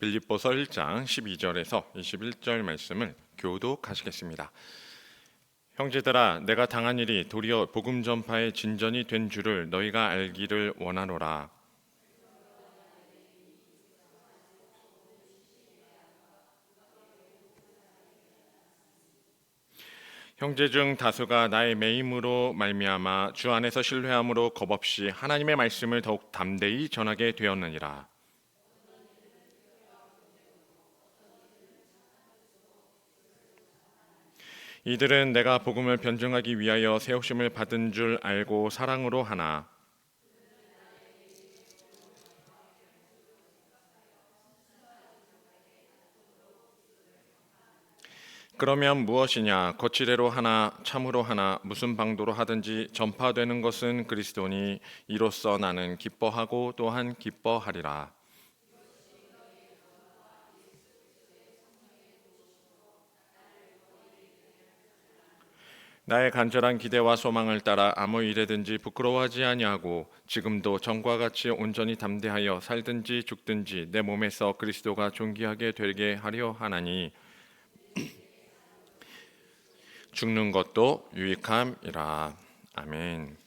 빌립보서 1장 12절에서 21절 말씀을 교독하시겠습니다. 형제들아, 내가 당한 일이 도리어 복음 전파의 진전이 된 줄을 너희가 알기를 원하노라. 형제 중 다수가 나의 매임으로 말미암아 주 안에서 신뢰함으로 겁없이 하나님의 말씀을 더욱 담대히 전하게 되었느니라. 이들은 내가 복음을 변증하기 위하여 세우심을 받은 줄 알고 사랑으로 하나. 그러면 무엇이냐? 거칠애로 하나 참으로 하나 무슨 방도로 하든지 전파되는 것은 그리스도니 이로써 나는 기뻐하고 또한 기뻐하리라. 나의 간절한 기대와 소망을 따라 아무 일에든지 부끄러워하지 아니하고 지금도 전과 같이 온전히 담대하여 살든지 죽든지 내 몸에서 그리스도가 존귀하게 되게 하려 하나니 죽는 것도 유익함이라. 아멘.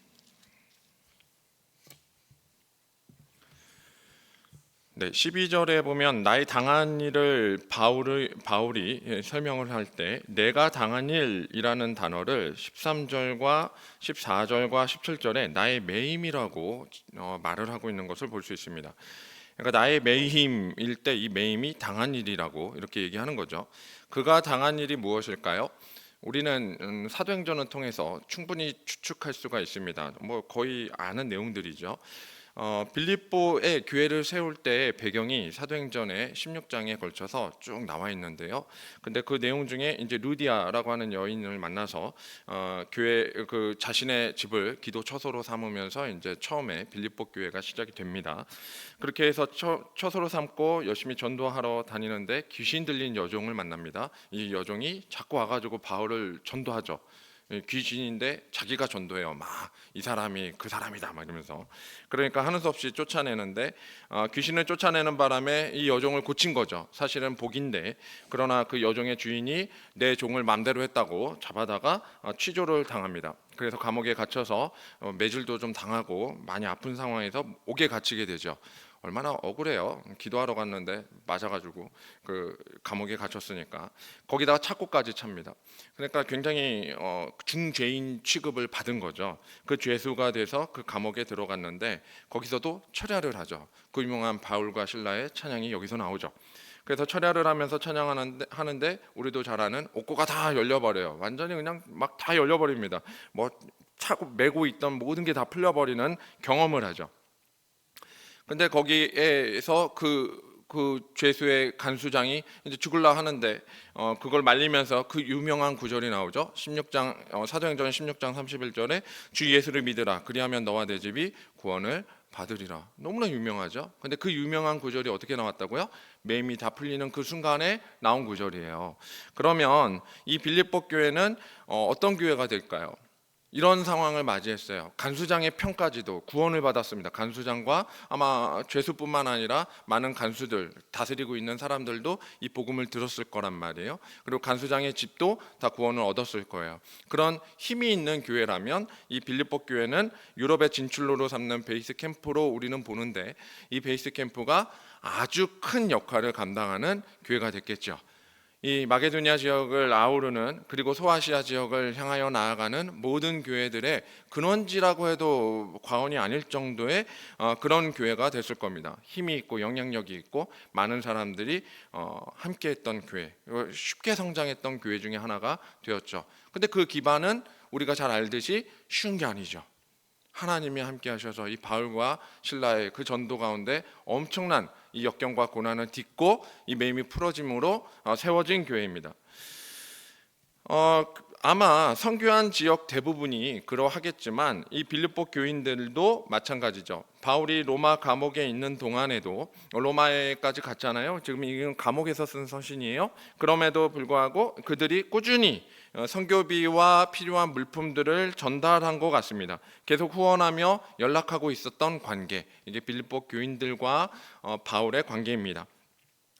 네, 12절에 보면 나의 당한 일을 바울이 설명을 할 때 내가 당한 일이라는 단어를 13절과 14절과 17절에 나의 매임이라고 말을 하고 있는 것을 볼 수 있습니다. 그러니까 나의 매임일 때 이 매임이 당한 일이라고 이렇게 얘기하는 거죠. 그가 당한 일이 무엇일까요? 우리는 사도행전을 통해서 충분히 추측할 수가 있습니다. 거의 아는 내용들이죠. 빌립보의 교회를 세울 때의 배경이 사도행전의 16장에 걸쳐서 쭉 나와 있는데요. 근데 그 내용 중에 이제 루디아라고 하는 여인을 만나서 교회 그 자신의 집을 기도 처소로 삼으면서 이제 처음에 빌립보 교회가 시작이 됩니다. 그렇게 해서 처소로 삼고 열심히 전도하러 다니는데 귀신 들린 여종을 만납니다. 이 여종이 자꾸 와가지고 바울을 전도하죠. 귀신인데 자기가 전도해요. 막 이 사람이 그 사람이다 막 이러면서. 그러니까 하는 수 없이 쫓아내는데 귀신을 쫓아내는 바람에 이 여종을 고친 거죠. 사실은 복인데, 그러나 그 여종의 주인이 내 종을 맘대로 했다고 잡아다가 취조를 당합니다. 그래서 감옥에 갇혀서 매질도 좀 당하고 많이 아픈 상황에서 옥에 갇히게 되죠. 얼마나 억울해요. 기도하러 갔는데 맞아가지고 그 감옥에 갇혔으니까. 거기다가 착고까지 찹니다. 그러니까 굉장히 중죄인 취급을 받은 거죠. 그 죄수가 돼서 그 감옥에 들어갔는데 거기서도 철야를 하죠. 그 유명한 바울과 실라의 찬양이 여기서 나오죠. 그래서 철야를 하면서 찬양하는데 우리도 잘 아는 옥고가 다 열려버려요. 완전히 그냥 막 다 열려버립니다. 차고 메고 있던 모든 게 다 풀려버리는 경험을 하죠. 근데 거기에서 그 죄수의 간수장이 이제 죽을라 하는데 그걸 말리면서 그 유명한 구절이 나오죠. 16장 사도행전 16장 31절에 주 예수를 믿으라 그리하면 너와 내 집이 구원을 받으리라. 너무나 유명하죠. 근데 그 유명한 구절이 어떻게 나왔다고요? 매임이 다 풀리는 그 순간에 나온 구절이에요. 그러면 이 빌립보 교회는 어떤 교회가 될까요? 이런 상황을 맞이했어요. 간수장의 평까지도 구원을 받았습니다. 간수장과 아마 죄수뿐만 아니라 많은 간수들, 다스리고 있는 사람들도 이 복음을 들었을 거란 말이에요. 그리고 간수장의 집도 다 구원을 얻었을 거예요. 그런 힘이 있는 교회라면 이 빌립보 교회는 유럽의 진출로로 삼는 베이스 캠프로 우리는 보는데, 이 베이스 캠프가 아주 큰 역할을 감당하는 교회가 됐겠죠. 이 마게도니아 지역을 아우르는, 그리고 소아시아 지역을 향하여 나아가는 모든 교회들의 근원지라고 해도 과언이 아닐 정도의 그런 교회가 됐을 겁니다. 힘이 있고 영향력이 있고 많은 사람들이 함께했던 교회, 쉽게 성장했던 교회 중에 하나가 되었죠. 근데 그 기반은 우리가 잘 알듯이 쉬운 게 아니죠. 하나님이 함께 하셔서 이 바울과 실라의 그 전도 가운데 엄청난 이 역경과 고난을 딛고 이 매임이 풀어짐으로 세워진 교회입니다. 아마 선교한 지역 대부분이 그러하겠지만 이 빌립보 교인들도 마찬가지죠. 바울이 로마 감옥에 있는 동안에도 로마에까지 갔잖아요. 지금 이건 감옥에서 쓴 서신이에요. 그럼에도 불구하고 그들이 꾸준히 선교비와 필요한 물품들을 전달한 것 같습니다. 계속 후원하며 연락하고 있었던 관계, 이게 빌립보 교인들과 바울의 관계입니다.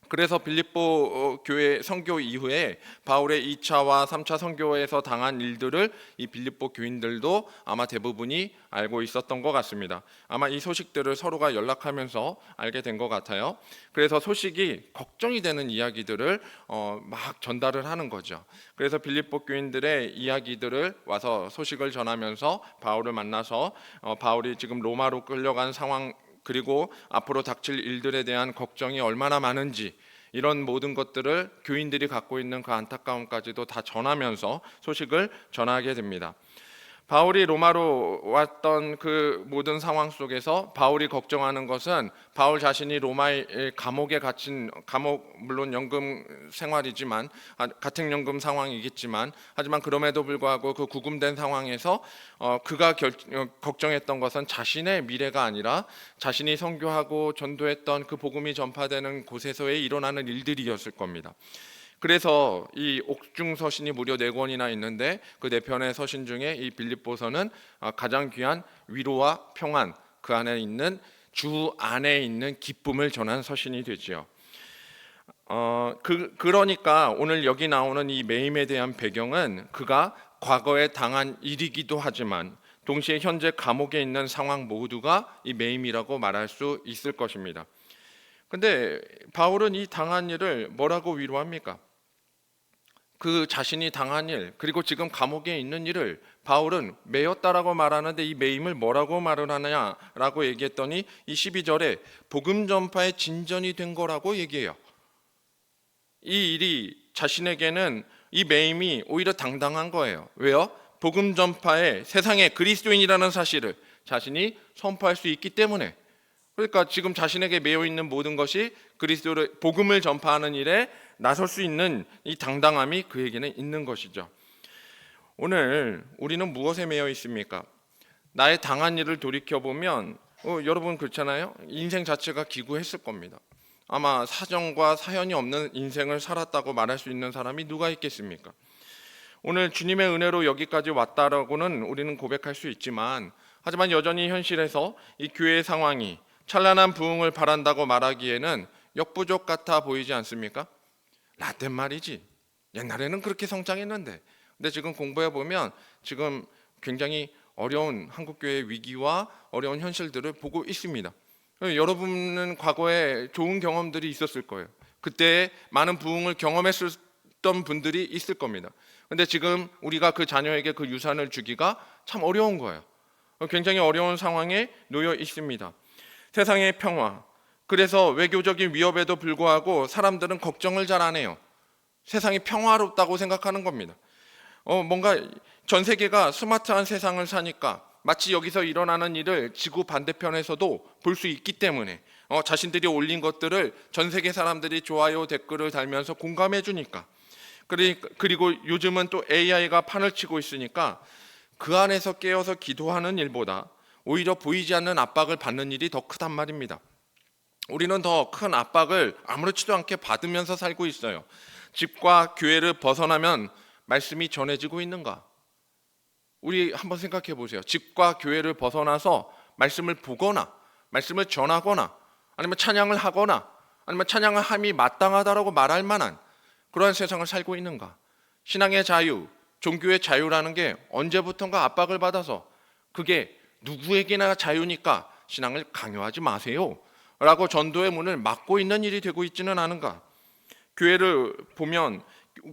그래서 빌립보 교회 선교 이후에 바울의 2차와 3차 선교에서 당한 일들을 이 빌립보 교인들도 아마 대부분이 알고 있었던 것 같습니다. 아마 이 소식들을 서로가 연락하면서 알게 된 것 같아요. 그래서 소식이 걱정이 되는 이야기들을 막 전달을 하는 거죠. 그래서 빌립보 교인들의 이야기들을 와서 소식을 전하면서 바울을 만나서 바울이 지금 로마로 끌려간 상황, 그리고 앞으로 닥칠 일들에 대한 걱정이 얼마나 많은지, 이런 모든 것들을 교인들이 갖고 있는 그 안타까움까지도 다 전하면서 소식을 전하게 됩니다. 바울이 로마로 왔던 그 모든 상황 속에서 바울이 걱정하는 것은 바울 자신이 로마의 감옥에 갇힌, 감옥 물론 연금 생활이지만, 가택연금 상황이겠지만, 하지만 그럼에도 불구하고 그 구금된 상황에서 그가 걱정했던 것은 자신의 미래가 아니라 자신이 선교하고 전도했던 그 복음이 전파되는 곳에서의 일어나는 일들이었을 겁니다. 그래서 이 옥중 서신이 무려 4권이나 있는데 그 4편의 서신 중에 이 빌립보서는 가장 귀한 위로와 평안, 그 안에 있는 주 안에 있는 기쁨을 전한 서신이 되지요. 그러니까 오늘 여기 나오는 이 매임에 대한 배경은 그가 과거에 당한 일이기도 하지만 동시에 현재 감옥에 있는 상황 모두가 이 매임이라고 말할 수 있을 것입니다. 근데 바울은 이 당한 일을 뭐라고 위로합니까? 그 자신이 당한 일, 그리고 지금 감옥에 있는 일을 바울은 매였다라고 말하는데 이 매임을 뭐라고 말을 하느냐라고 얘기했더니 이 12절에 복음 전파의 진전이 된 거라고 얘기해요. 이 일이 자신에게는 이 매임이 오히려 당당한 거예요. 왜요? 복음 전파에 세상에 그리스도인이라는 사실을 자신이 선포할 수 있기 때문에. 그러니까 지금 자신에게 매여 있는 모든 것이 그리스도를 복음을 전파하는 일에 나설 수 있는 이 당당함이 그에게는 있는 것이죠. 오늘 우리는 무엇에 매여 있습니까? 나의 당한 일을 돌이켜보면 여러분 그렇잖아요. 인생 자체가 기구했을 겁니다. 아마 사정과 사연이 없는 인생을 살았다고 말할 수 있는 사람이 누가 있겠습니까? 오늘 주님의 은혜로 여기까지 왔다라고는 우리는 고백할 수 있지만, 하지만 여전히 현실에서 이 교회의 상황이 찬란한 부흥을 바란다고 말하기에는 역부족 같아 보이지 않습니까? 라떼 말이지. 옛날에는 그렇게 성장했는데, 근데 지금 공부해 보면 지금 굉장히 어려운 한국교회의 위기와 어려운 현실들을 보고 있습니다. 여러분은 과거에 좋은 경험들이 있었을 거예요. 그때 많은 부흥을 경험했던 분들이 있을 겁니다. 근데 지금 우리가 그 자녀에게 그 유산을 주기가 참 어려운 거예요. 굉장히 어려운 상황에 놓여 있습니다. 세상의 평화, 그래서 외교적인 위협에도 불구하고 사람들은 걱정을 잘 안 해요. 세상이 평화롭다고 생각하는 겁니다. 뭔가 전 세계가 스마트한 세상을 사니까 마치 여기서 일어나는 일을 지구 반대편에서도 볼 수 있기 때문에 자신들이 올린 것들을 전 세계 사람들이 좋아요 댓글을 달면서 공감해 주니까, 그리고 요즘은 또 AI가 판을 치고 있으니까 그 안에서 깨어서 기도하는 일보다 오히려 보이지 않는 압박을 받는 일이 더 크단 말입니다. 우리는 더 큰 압박을 아무렇지도 않게 받으면서 살고 있어요. 집과 교회를 벗어나면 말씀이 전해지고 있는가? 우리 한번 생각해 보세요. 집과 교회를 벗어나서 말씀을 보거나 말씀을 전하거나 아니면 찬양을 하거나 아니면 찬양을 함이 마땅하다라고 말할 만한 그러한 세상을 살고 있는가? 신앙의 자유, 종교의 자유라는 게 언제부턴가 압박을 받아서 그게 누구에게나 자유니까 신앙을 강요하지 마세요 라고 전도의 문을 막고 있는 일이 되고 있지는 않은가? 교회를 보면,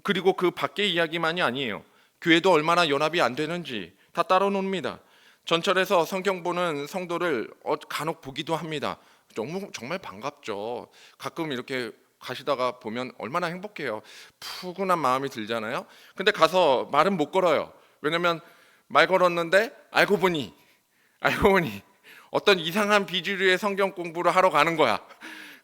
그리고 그 밖의 이야기만이 아니에요. 교회도 얼마나 연합이 안 되는지 다 따로 놉니다. 전철에서 성경 보는 성도를 간혹 보기도 합니다. 정말 반갑죠. 가끔 이렇게 가시다가 보면 얼마나 행복해요. 푸근한 마음이 들잖아요. 근데 가서 말은 못 걸어요. 왜냐면 말 걸었는데 알고 보니 어떤 이상한 비주류의 성경 공부를 하러 가는 거야.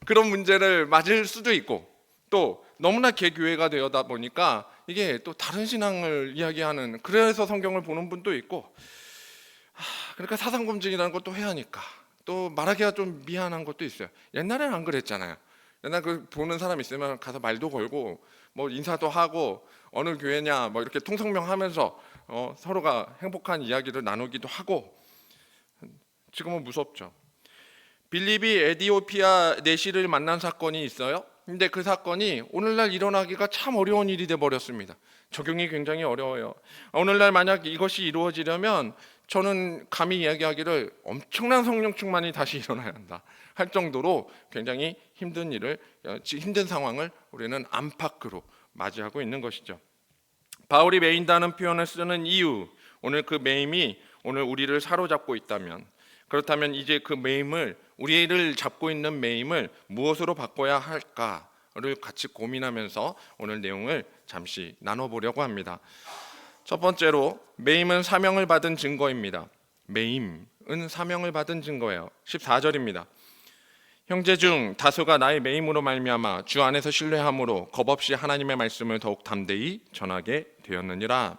그런 문제를 맞을 수도 있고, 또 너무나 개교회가 되어다 보니까 이게 또 다른 신앙을 이야기하는, 그래서 성경을 보는 분도 있고, 그러니까 사상검증이라는 것도 해야 하니까 또 말하기가 좀 미안한 것도 있어요. 옛날에는 안 그랬잖아요. 옛날 그 보는 사람 있으면 가서 말도 걸고 뭐 인사도 하고 어느 교회냐 뭐 이렇게 통성명하면서 서로가 행복한 이야기를 나누기도 하고. 지금은 무섭죠. 빌립이 에디오피아 내시를 만난 사건이 있어요. 근데 그 사건이 오늘날 일어나기가 참 어려운 일이 돼 버렸습니다. 적용이 굉장히 어려워요. 오늘날 만약 이것이 이루어지려면 저는 감히 이야기하기를 엄청난 성령 충만이 다시 일어나야 한다 할 정도로 굉장히 힘든 상황을 우리는 안팎으로 맞이하고 있는 것이죠. 바울이 매인다는 표현을 쓰는 이유, 오늘 그 매임이 오늘 우리를 사로잡고 있다면, 그렇다면 이제 그 매임을, 우리를 잡고 있는 매임을 무엇으로 바꿔야 할까를 같이 고민하면서 오늘 내용을 잠시 나눠보려고 합니다. 첫 번째로, 매임은 사명을 받은 증거입니다. 매임은 사명을 받은 증거예요. 14절입니다. 형제 중 다수가 나의 매임으로 말미암아 주 안에서 신뢰함으로 겁없이 하나님의 말씀을 더욱 담대히 전하게 되었느니라.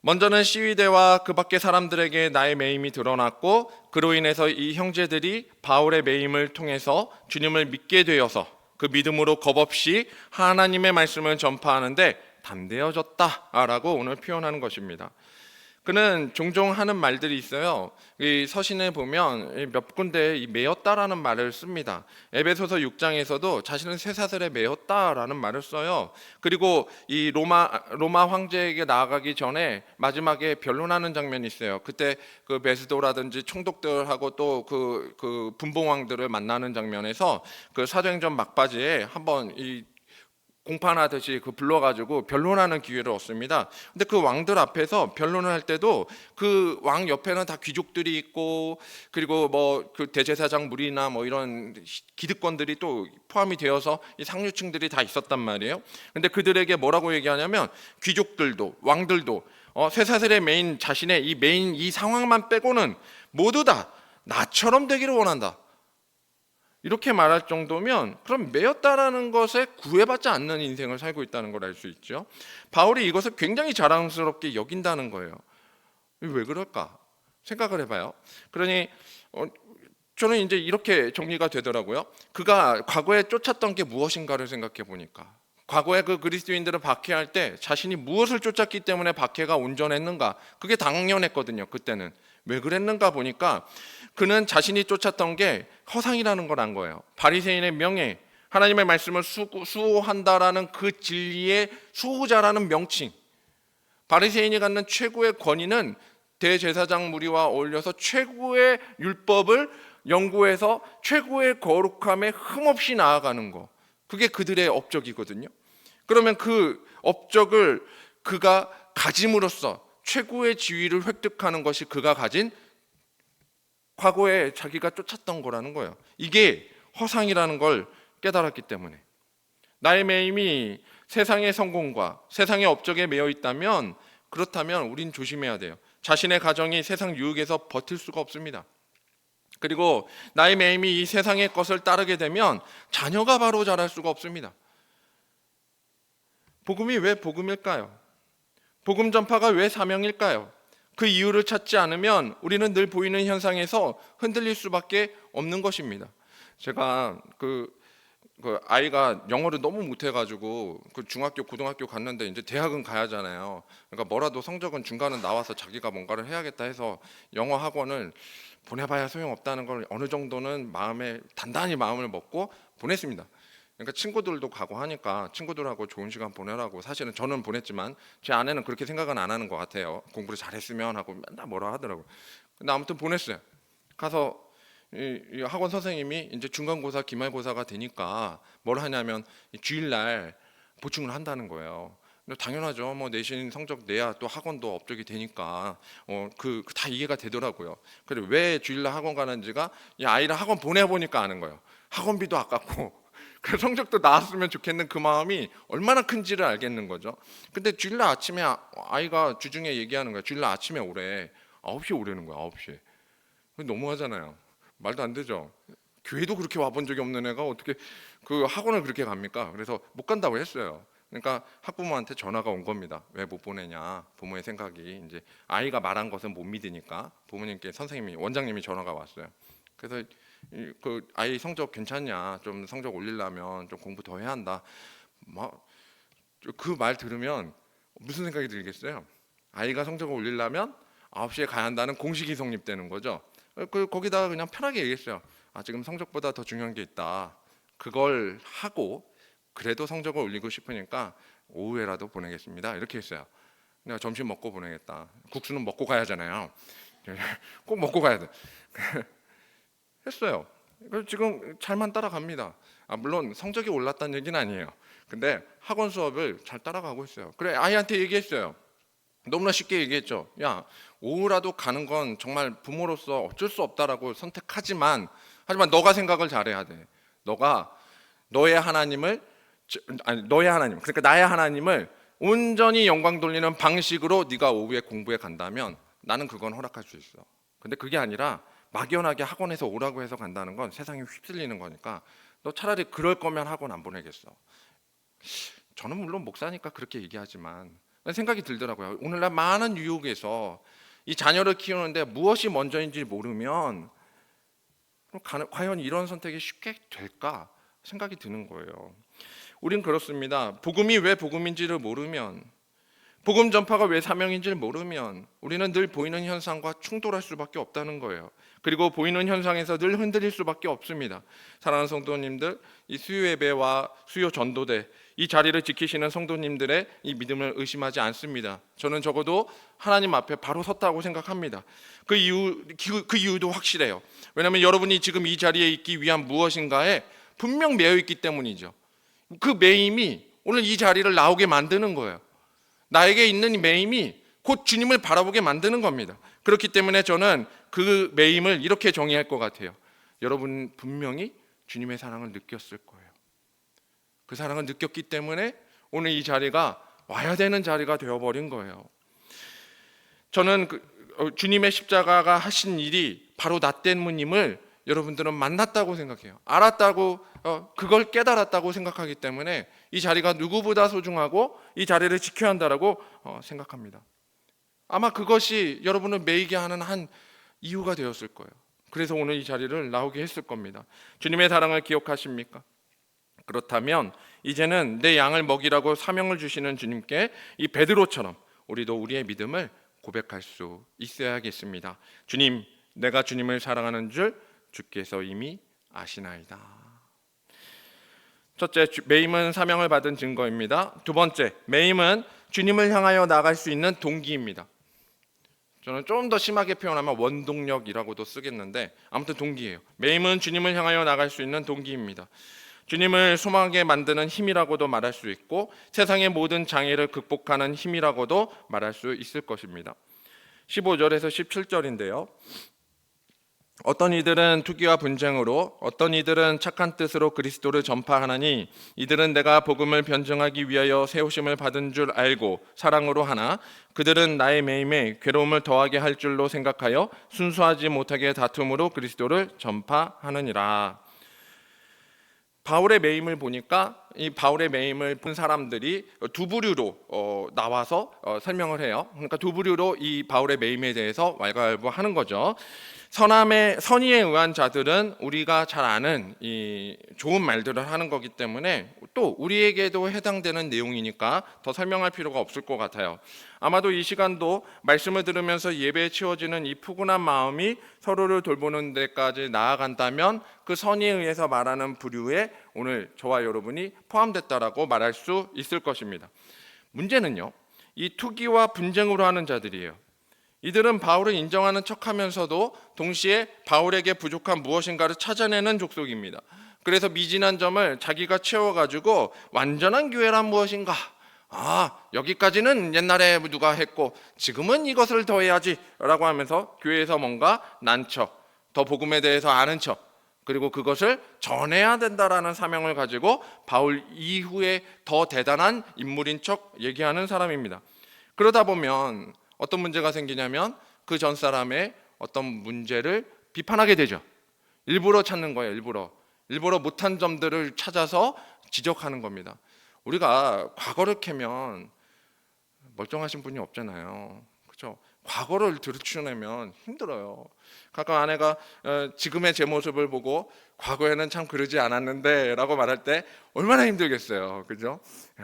먼저는 시위대와 그 밖의 사람들에게 나의 매임이 드러났고, 그로 인해서 이 형제들이 바울의 매임을 통해서 주님을 믿게 되어서 그 믿음으로 겁없이 하나님의 말씀을 전파하는데 담대해졌다라고 오늘 표현하는 것입니다. 그는 종종 하는 말들이 있어요. 이 서신에 보면 몇 군데 이 매였다라는 말을 씁니다. 에베소서 6장에서도 자신은 쇠사슬에 매였다라는 말을 써요. 그리고 이 로마 황제에게 나아가기 전에 마지막에 변론하는 장면이 있어요. 그때 그 베스도라든지 총독들하고 또 그 분봉왕들을 만나는 장면에서 그 사도행전 막바지에 한번 이 공판하듯이 그 불러가지고 변론하는 기회를 얻습니다. 근데 그 왕들 앞에서 변론을 할 때도 그 왕 옆에는 다 귀족들이 있고, 그리고 뭐 그 대제사장 무리나 뭐 이런 기득권들이 또 포함이 되어서 이 상류층들이 다 있었단 말이에요. 근데 그들에게 뭐라고 얘기하냐면, 귀족들도 왕들도 쇠사슬의 메인, 자신의 이 메인 이 상황만 빼고는 모두 다 나처럼 되기를 원한다, 이렇게 말할 정도면 그럼 매였다라는 것에 구애받지 않는 인생을 살고 있다는 걸 알 수 있죠. 바울이 이것을 굉장히 자랑스럽게 여긴다는 거예요. 왜 그럴까 생각을 해봐요. 그러니 저는 이제 이렇게 정리가 되더라고요. 그가 과거에 쫓았던 게 무엇인가를 생각해 보니까, 과거에 그 그리스도인들을 박해할 때 자신이 무엇을 쫓았기 때문에 박해가 온전했는가, 그게 당연했거든요. 그때는 왜 그랬는가 보니까 그는 자신이 쫓았던 게 허상이라는 걸 안 거예요. 바리새인의 명예, 하나님의 말씀을 수호한다라는 그 진리의 수호자라는 명칭, 바리새인이 갖는 최고의 권위는 대제사장 무리와 어울려서 최고의 율법을 연구해서 최고의 거룩함에 흠없이 나아가는 거, 그게 그들의 업적이거든요. 그러면 그 업적을 그가 가짐으로써 최고의 지위를 획득하는 것이 그가 가진 과거에 자기가 쫓았던 거라는 거예요. 이게 허상이라는 걸 깨달았기 때문에. 나의 매임이 세상의 성공과 세상의 업적에 매여 있다면, 그렇다면 우린 조심해야 돼요. 자신의 가정이 세상 유혹에서 버틸 수가 없습니다. 그리고 나의 매임이 이 세상의 것을 따르게 되면 자녀가 바로 자랄 수가 없습니다. 복음이 왜 복음일까요? 복음 전파가 왜 사명일까요? 그 이유를 찾지 않으면 우리는 늘 보이는 현상에서 흔들릴 수밖에 없는 것입니다. 제가 그 아이가 영어를 너무 못해가지고 그 중학교, 고등학교 갔는데 이제 대학은 가야 하잖아요. 그러니까 뭐라도 성적은 중간은 나와서 자기가 뭔가를 해야겠다 해서 영어 학원을 보내봐야 소용없다는 걸 어느 정도는 단단히 마음을 먹고 보냈습니다. 그러니까 친구들도 가고 하니까 친구들하고 좋은 시간 보내라고, 사실은 저는 보냈지만 제 아내는 그렇게 생각은 안 하는 것 같아요. 공부를 잘했으면 하고 맨날 뭐라 하더라고요. 근데 아무튼 보냈어요. 가서 이 학원 선생님이 이제 중간고사, 기말고사가 되니까 뭘 하냐면 주일날 보충을 한다는 거예요. 근데 당연하죠. 뭐 내신 성적 내야 또 학원도 업적이 되니까 다 이해가 되더라고요. 그래, 왜 주일날 학원 가는지가 이 아이를 학원 보내보니까 아는 거예요. 학원비도 아깝고 그 성적도 나왔으면 좋겠는 그 마음이 얼마나 큰지를 알겠는 거죠. 근데 주일날 아침에 아이가 주중에 얘기하는 거야. 주일날 아침에 오래. 9시에 오라는 거야. 9시에. 너무하잖아요. 말도 안 되죠. 교회도 그렇게 와본 적이 없는 애가 어떻게 그 학원을 그렇게 갑니까? 그래서 못 간다고 했어요. 그러니까 학부모한테 전화가 온 겁니다. 왜 못 보내냐. 부모의 생각이 이제 아이가 말한 것은 못 믿으니까 부모님께 원장님이 전화가 왔어요. 그래서 그 아이 성적 괜찮냐, 좀 성적 올리려면 좀 공부 더 해야 한다. 그 말 들으면 무슨 생각이 들겠어요? 아이가 성적을 올리려면 9시에 가야 한다는 공식이 성립되는 거죠. 거기다가 그냥 편하게 얘기했어요. 지금 성적보다 더 중요한 게 있다. 그걸 하고 그래도 성적을 올리고 싶으니까 오후에라도 보내겠습니다. 이렇게 했어요. 내가 점심 먹고 보내겠다. 국수는 먹고 가야 하잖아요. 꼭 먹고 가야 돼. 했어요. 지금 잘만 따라갑니다. 물론 성적이 올랐다는 얘기는 아니에요. 근데 학원 수업을 잘 따라가고 있어요. 그래, 아이한테 얘기했어요. 너무나 쉽게 얘기했죠. 야, 오후라도 가는 건 정말 부모로서 어쩔 수 없다라고 선택하지만, 하지만 너가 생각을 잘해야 돼. 너가 너의 하나님을, 너의 하나님, 그러니까 나의 하나님을 온전히 영광 돌리는 방식으로 네가 오후에 공부에 간다면 나는 그건 허락할 수 있어. 근데 그게 아니라 막연하게 학원에서 오라고 해서 간다는 건 세상에 휩쓸리는 거니까 너 차라리 그럴 거면 학원 안 보내겠어. 저는 물론 목사니까 그렇게 얘기하지만 생각이 들더라고요. 오늘날 많은 유혹에서 이 자녀를 키우는데 무엇이 먼저인지 모르면 과연 이런 선택이 쉽게 될까 생각이 드는 거예요. 우린 그렇습니다. 복음이 왜 복음인지를 모르면, 복음 전파가 왜 사명인지를 모르면 우리는 늘 보이는 현상과 충돌할 수밖에 없다는 거예요. 그리고 보이는 현상에서 늘 흔들릴 수밖에 없습니다. 사랑하는 성도님들, 이 수요 예배와 수요 전도대, 이 자리를 지키시는 성도님들의 이 믿음을 의심하지 않습니다. 저는 적어도 하나님 앞에 바로 섰다고 생각합니다. 그 이유도 확실해요. 왜냐하면 여러분이 지금 이 자리에 있기 위한 무엇인가에 분명 매여 있기 때문이죠. 그 매임이 오늘 이 자리를 나오게 만드는 거예요. 나에게 있는 이 매임이 곧 주님을 바라보게 만드는 겁니다. 그렇기 때문에 저는 그 매임을 이렇게 정의할 것 같아요. 여러분 분명히 주님의 사랑을 느꼈을 거예요. 그 사랑을 느꼈기 때문에 오늘 이 자리가 와야 되는 자리가 되어버린 거예요. 저는 주님의 십자가가 하신 일이 바로 나 때문임을 여러분들은 만났다고 생각해요. 알았다고, 그걸 깨달았다고 생각하기 때문에 이 자리가 누구보다 소중하고 이 자리를 지켜야 한다라고 생각합니다. 아마 그것이 여러분을 매이게 하는 한 이유가 되었을 거예요. 그래서 오늘 이 자리를 나오게 했을 겁니다. 주님의 사랑을 기억하십니까? 그렇다면 이제는 내 양을 먹이라고 사명을 주시는 주님께 이 베드로처럼 우리도 우리의 믿음을 고백할 수 있어야겠습니다. 주님, 내가 주님을 사랑하는 줄 주께서 이미 아시나이다. 첫째, 매임은 사명을 받은 증거입니다. 두 번째, 매임은 주님을 향하여 나갈 수 있는 동기입니다. 저는 좀 더 심하게 표현하면 원동력이라고도 쓰겠는데 아무튼 동기예요. 매임은 주님을 향하여 나갈 수 있는 동기입니다. 주님을 소망하게 만드는 힘이라고도 말할 수 있고 세상의 모든 장애를 극복하는 힘이라고도 말할 수 있을 것입니다. 15절에서 17절인데요. 어떤 이들은 투기와 분쟁으로, 어떤 이들은 착한 뜻으로 그리스도를 전파하나니 이들은 내가 복음을 변증하기 위하여 세우심을 받은 줄 알고 사랑으로 하나 그들은 나의 매임에 괴로움을 더하게 할 줄로 생각하여 순수하지 못하게 다툼으로 그리스도를 전파하느니라. 바울의 매임을 보니까 이 바울의 매임을 본 사람들이 두 부류로 나와서 설명을 해요. 그러니까 두 부류로 이 바울의 매임에 대해서 왈가왈부하는 거죠. 선의에 의한 자들은 우리가 잘 아는 이 좋은 말들을 하는 거기 때문에 또 우리에게도 해당되는 내용이니까 더 설명할 필요가 없을 것 같아요. 아마도 이 시간도 말씀을 들으면서 예배에 치워지는 이 푸근한 마음이 서로를 돌보는 데까지 나아간다면 그 선의에 의해서 말하는 부류에 오늘 저와 여러분이 포함됐다라고 말할 수 있을 것입니다. 문제는요, 이 투기와 분쟁으로 하는 자들이에요. 이들은 바울을 인정하는 척하면서도 동시에 바울에게 부족한 무엇인가를 찾아내는 족속입니다. 그래서 미진한 점을 자기가 채워가지고 완전한 교회란 무엇인가? 여기까지는 옛날에 누가 했고 지금은 이것을 더 해야지 라고 하면서 교회에서 뭔가 난 척, 더 복음에 대해서 아는 척, 그리고 그것을 전해야 된다라는 사명을 가지고 바울 이후에 더 대단한 인물인 척 얘기하는 사람입니다. 그러다 보면 어떤 문제가 생기냐면 그 전 사람의 어떤 문제를 비판하게 되죠. 일부러 찾는 거예요. 일부러 못한 점들을 찾아서 지적하는 겁니다. 우리가 과거를 캐면 멀쩡하신 분이 없잖아요. 그렇죠? 과거를 들추어내면 힘들어요. 가끔 아내가 지금의 제 모습을 보고 과거에는 참 그러지 않았는데 라고 말할 때 얼마나 힘들겠어요. 그죠?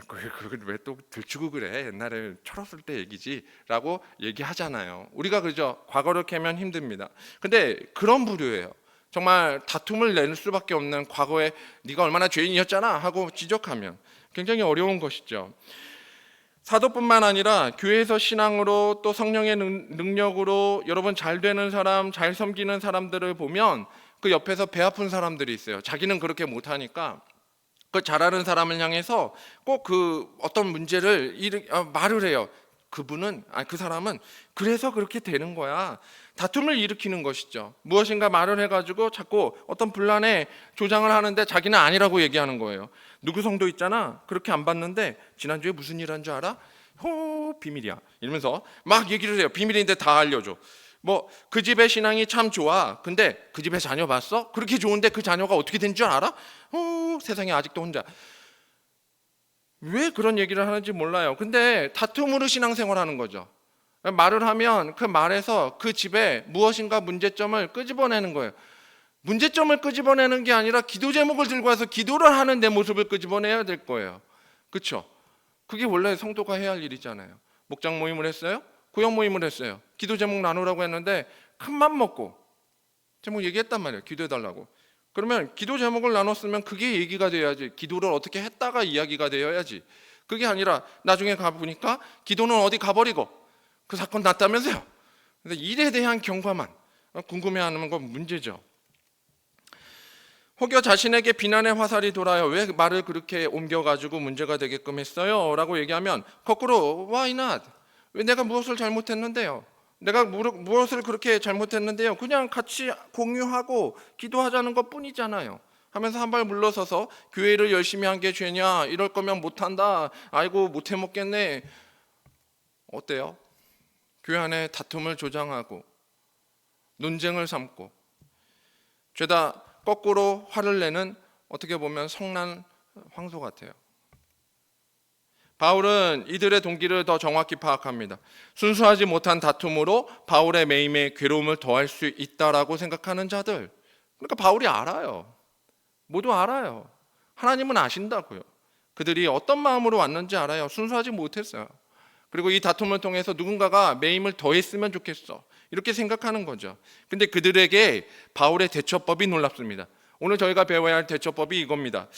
그걸 왜 또 들추고 그래? 옛날에 철없을 때 얘기지 라고 얘기하잖아요. 우리가 그죠? 과거를 캐면 힘듭니다. 근데 그런 부류예요. 정말 다툼을 낼 수밖에 없는, 과거에 네가 얼마나 죄인이었잖아 하고 지적하면 굉장히 어려운 것이죠. 사도뿐만 아니라 교회에서 신앙으로 또 성령의 능력으로 여러분 잘 되는 사람, 잘 섬기는 사람들을 보면 그 옆에서 배 아픈 사람들이 있어요. 자기는 그렇게 못하니까 그 잘하는 사람을 향해서 꼭 그 어떤 문제를 말을 해요. 그 사람은 그래서 그렇게 되는 거야. 다툼을 일으키는 것이죠. 무엇인가 말을 해가지고 자꾸 어떤 분란에 조장을 하는데 자기는 아니라고 얘기하는 거예요. 누구 성도 있잖아, 그렇게 안 봤는데 지난주에 무슨 일 한 줄 알아? 비밀이야 이러면서 막 얘기를 해요. 비밀인데 다 알려줘. 뭐 그 집의 신앙이 참 좋아. 근데 그 집의 자녀 봤어? 그렇게 좋은데 그 자녀가 어떻게 된 줄 알아? 세상에 아직도 혼자. 왜 그런 얘기를 하는지 몰라요. 근데 다툼으로 신앙생활하는 거죠. 말을 하면 그 말에서 그 집에 무엇인가 문제점을 끄집어내는 거예요. 문제점을 끄집어내는 게 아니라 기도 제목을 들고 와서 기도를 하는 내 모습을 끄집어내야 될 거예요. 그렇죠? 그게 원래 성도가 해야 할 일이잖아요. 목장 모임을 했어요? 구역 모임을 했어요. 기도 제목 나누라고 했는데 큰맘 먹고 제목 얘기했단 말이에요. 기도해달라고. 그러면 기도 제목을 나눴으면 그게 얘기가 돼야지. 기도를 어떻게 했다가 이야기가 되어야지. 그게 아니라 나중에 가보니까 기도는 어디 가버리고 그 사건 났다면서요. 근데 일에 대한 경과만 궁금해하는 건 문제죠. 혹여 자신에게 비난의 화살이 돌아요. 왜 말을 그렇게 옮겨가지고 문제가 되게끔 했어요? 라고 얘기하면 거꾸로 Why not? 왜 내가 무엇을 잘못했는데요? 내가 무엇을 그렇게 잘못했는데요? 그냥 같이 공유하고 기도하자는 것 뿐이잖아요 하면서 한 발 물러서서 교회를 열심히 한 게 죄냐? 이럴 거면 못한다. 아이고 못해 먹겠네. 어때요? 교회 안에 다툼을 조장하고 논쟁을 삼고 죄다 거꾸로 화를 내는 어떻게 보면 성난 황소 같아요. 바울은 이들의 동기를 더 정확히 파악합니다. 순수하지 못한 다툼으로 바울의 매임에 괴로움을 더할 수 있다라고 생각하는 자들. 그러니까 바울이 알아요. 모두 알아요. 하나님은 아신다고요. 그들이 어떤 마음으로 왔는지 알아요. 순수하지 못했어요. 그리고 이 다툼을 통해서 누군가가 매임을 더했으면 좋겠어. 이렇게 생각하는 거죠. 근데 그들에게 바울의 대처법이 놀랍습니다. 오늘 저희가 배워야 할 대처법이 이겁니다.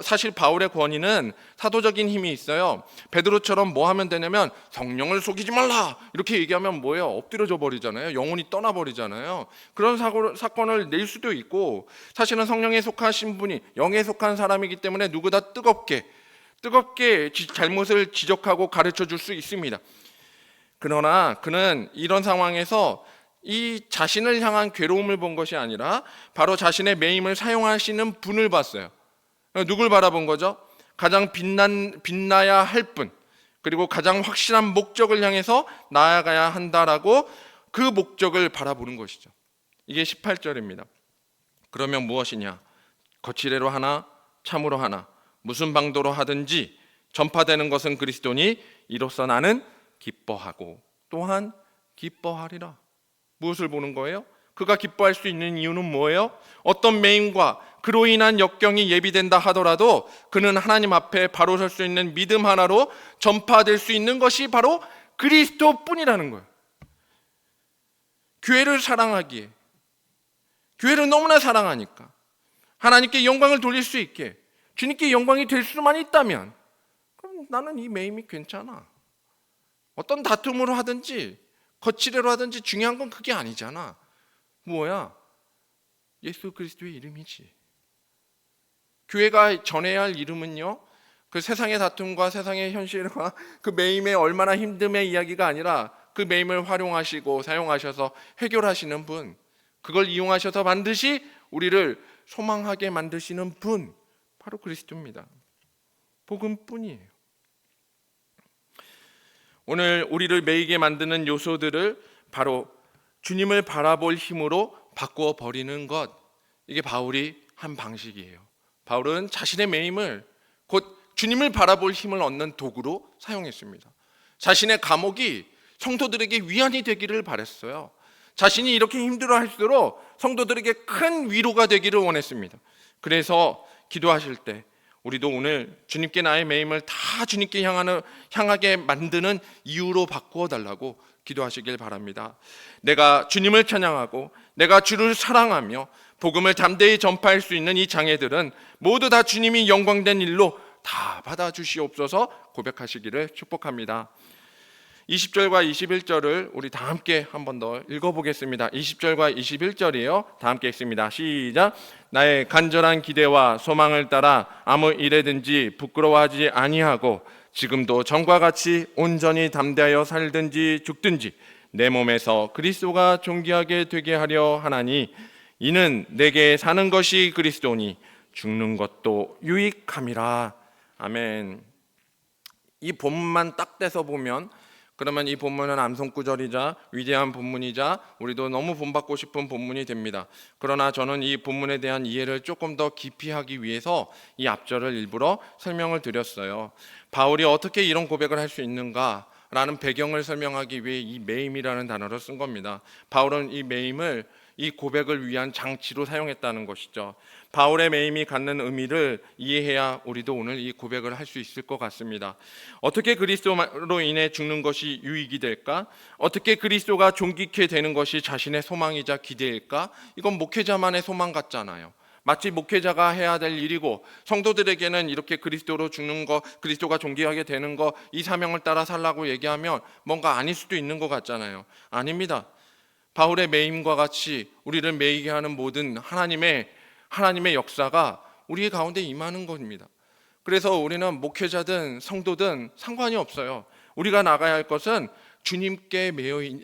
사실 바울의 권위는 사도적인 힘이 있어요. 베드로처럼 뭐 하면 되냐면 성령을 속이지 말라 이렇게 얘기하면 뭐예요? 엎드려져 버리잖아요. 영혼이 떠나버리잖아요. 그런 사건을 낼 수도 있고, 사실은 성령에 속하신 분이 영에 속한 사람이기 때문에 누구보다 뜨겁게 잘못을 지적하고 가르쳐 줄 수 있습니다. 그러나 그는 이런 상황에서 이 자신을 향한 괴로움을 본 것이 아니라 바로 자신의 매임을 사용하시는 분을 봤어요. 누굴 바라본 거죠? 가장 빛나야 할 분, 그리고 가장 확실한 목적을 향해서 나아가야 한다라고 그 목적을 바라보는 것이죠. 이게 18절입니다. 그러면 무엇이냐? 거칠애로 하나 참으로 하나 무슨 방도로 하든지 전파되는 것은 그리스도니 이로써 나는 기뻐하고 또한 기뻐하리라. 무엇을 보는 거예요? 그가 기뻐할 수 있는 이유는 뭐예요? 어떤 매임과 그로 인한 역경이 예비된다 하더라도 그는 하나님 앞에 바로 설 수 있는 믿음 하나로 전파될 수 있는 것이 바로 그리스도뿐이라는 거예요. 교회를 사랑하기에, 교회를 너무나 사랑하니까 하나님께 영광을 돌릴 수 있게, 주님께 영광이 될 수만 있다면 그럼 나는 이 매임이 괜찮아. 어떤 다툼으로 하든지 거칠애로 하든지 중요한 건 그게 아니잖아. 뭐야? 예수 그리스도의 이름이지. 교회가 전해야 할 이름은요, 그 세상의 다툼과 세상의 현실과 그 매임의 얼마나 힘듦의 이야기가 아니라 그 매임을 활용하시고 사용하셔서 해결하시는 분, 그걸 이용하셔서 반드시 우리를 소망하게 만드시는 분, 바로 그리스도입니다. 복음뿐이에요. 오늘 우리를 매이게 만드는 요소들을 바로 주님을 바라볼 힘으로 바꾸어 버리는 것, 이게 바울이 한 방식이에요. 바울은 자신의 매임을 곧 주님을 바라볼 힘을 얻는 도구로 사용했습니다. 자신의 감옥이 성도들에게 위안이 되기를 바랬어요. 자신이 이렇게 힘들어할수록 성도들에게 큰 위로가 되기를 원했습니다. 그래서 기도하실 때 우리도 오늘 주님께 나의 매임을 다 주님께 향하게 만드는 이유로 바꾸어 달라고 기도하시길 바랍니다. 내가 주님을 찬양하고 내가 주를 사랑하며 복음을 담대히 전파할 수 있는 이 장애들은 모두 다 주님이 영광된 일로 다 받아주시옵소서 고백하시기를 축복합니다. 20절과 21절을 우리 다 함께 한 번 더 읽어보겠습니다. 20절과 21절이에요. 다 함께 읽습니다. 시작. 나의 간절한 기대와 소망을 따라 아무 일에든지 부끄러워하지 아니하고 지금도 전과 같이 온전히 담대하여 살든지 죽든지 내 몸에서 그리스도가 존귀하게 되게 하려 하나니 이는 내게 사는 것이 그리스도니 죽는 것도 유익함이라. 아멘. 이 본문만 딱 떼서 보면 그러면 이 본문은 암송구절이자 위대한 본문이자 우리도 너무 본받고 싶은 본문이 됩니다. 그러나 저는 이 본문에 대한 이해를 조금 더 깊이 하기 위해서 이 앞절을 일부러 설명을 드렸어요. 바울이 어떻게 이런 고백을 할 수 있는가 라는 배경을 설명하기 위해 이 매임이라는 단어를 쓴 겁니다. 바울은 이 매임을 이 고백을 위한 장치로 사용했다는 것이죠. 바울의 매임이 갖는 의미를 이해해야 우리도 오늘 이 고백을 할 수 있을 것 같습니다. 어떻게 그리스도로 인해 죽는 것이 유익이 될까? 어떻게 그리스도가 존귀케 되는 것이 자신의 소망이자 기대일까? 이건 목회자만의 소망 같잖아요. 마치 목회자가 해야 될 일이고 성도들에게는 이렇게 그리스도로 죽는 거, 그리스도가 존귀하게 되는 거, 이 사명을 따라 살라고 얘기하면 뭔가 아닐 수도 있는 것 같잖아요. 아닙니다. 바울의 매임과 같이 우리를 매이게 하는 모든 하나님의 역사가 우리 가운데 임하는 겁니다. 그래서 우리는 목회자든 성도든 상관이 없어요. 우리가 나가야 할 것은 주님께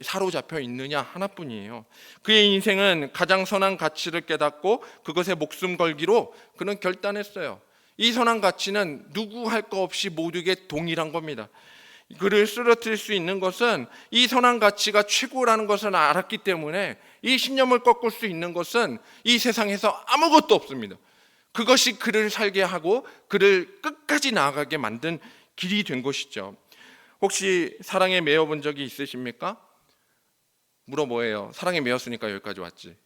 사로잡혀 있느냐 하나뿐이에요. 그의 인생은 가장 선한 가치를 깨닫고 그것에 목숨 걸기로 그는 결단했어요. 이 선한 가치는 누구 할 거 없이 모두에게 동일한 겁니다. 그를 쓰러뜨릴 수 있는 것은 이 선한 가치가 최고라는 것을 알았기 때문에 이 신념을 꺾을 수 있는 것은 이 세상에서 아무것도 없습니다. 그것이 그를 살게 하고 그를 끝까지 나아가게 만든 길이 된 것이죠. 혹시 사랑에 매여 본 적이 있으십니까? 뭐예요? 사랑에 매였으니까 여기까지 왔지.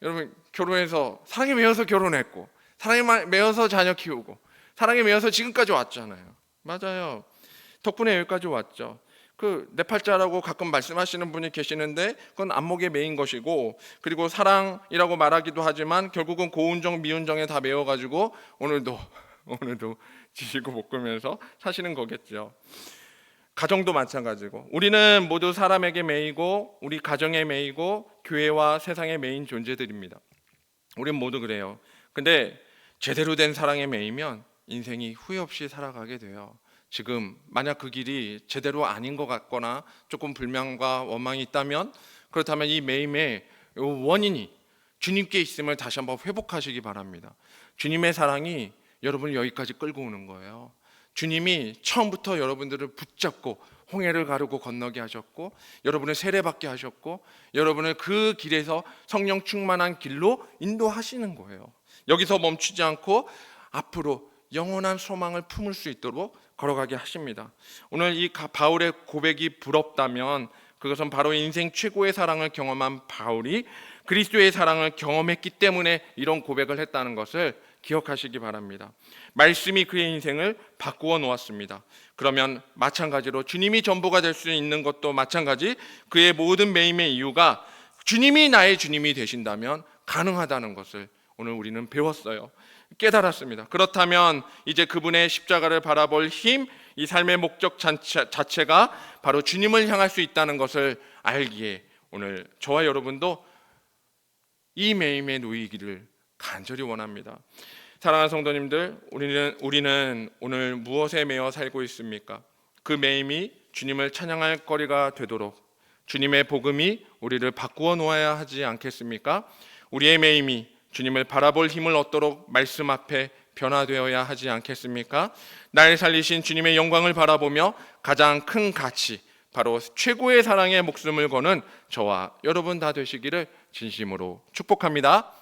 여러분 결혼해서 사랑에 매여서 결혼했고 사랑에 매여서 자녀 키우고 사랑에 매여서 지금까지 왔잖아요. 맞아요. 덕분에 여기까지 왔죠. 그 네팔자라고 가끔 말씀하시는 분이 계시는데 그건 안목에 매인 것이고, 그리고 사랑이라고 말하기도 하지만 결국은 고운정 미운정에 다 매여가지고 오늘도 지시고 볶으면서 사시는 거겠죠. 가정도 마찬가지고 우리는 모두 사람에게 매이고 우리 가정에 매이고 교회와 세상에 매인 존재들입니다. 우린 모두 그래요. 근데 제대로 된 사랑에 매이면 인생이 후회 없이 살아가게 돼요. 지금 만약 그 길이 제대로 아닌 것 같거나 조금 불만과 원망이 있다면, 그렇다면 이 매임의 원인이 주님께 있음을 다시 한번 회복하시기 바랍니다. 주님의 사랑이 여러분을 여기까지 끌고 오는 거예요. 주님이 처음부터 여러분들을 붙잡고 홍해를 가르고 건너게 하셨고 여러분을 세례받게 하셨고 여러분을 그 길에서 성령 충만한 길로 인도하시는 거예요. 여기서 멈추지 않고 앞으로 영원한 소망을 품을 수 있도록 걸어가게 하십니다. 오늘 이 바울의 고백이 부럽다면 그것은 바로 인생 최고의 사랑을 경험한 바울이 그리스도의 사랑을 경험했기 때문에 이런 고백을 했다는 것을 기억하시기 바랍니다. 말씀이 그의 인생을 바꾸어 놓았습니다. 그러면 마찬가지로 주님이 전부가 될 수 있는 것도 마찬가지, 그의 모든 매임의 이유가 주님이 나의 주님이 되신다면 가능하다는 것을 오늘 우리는 배웠어요. 깨달았습니다. 그렇다면 이제 그분의 십자가를 바라볼 힘, 이 삶의 목적 자체가 바로 주님을 향할 수 있다는 것을 알기에 오늘 저와 여러분도 이 매임에 놓이기를 간절히 원합니다. 사랑하는 성도님들, 우리는 오늘 무엇에 매여 살고 있습니까? 그 매임이 주님을 찬양할 거리가 되도록 주님의 복음이 우리를 바꾸어 놓아야 하지 않겠습니까? 우리의 매임이 주님을 바라볼 힘을 얻도록 말씀 앞에 변화되어야 하지 않겠습니까? 날 살리신 주님의 영광을 바라보며 가장 큰 가치, 바로 최고의 사랑에 목숨을 거는 저와 여러분 다 되시기를 진심으로 축복합니다.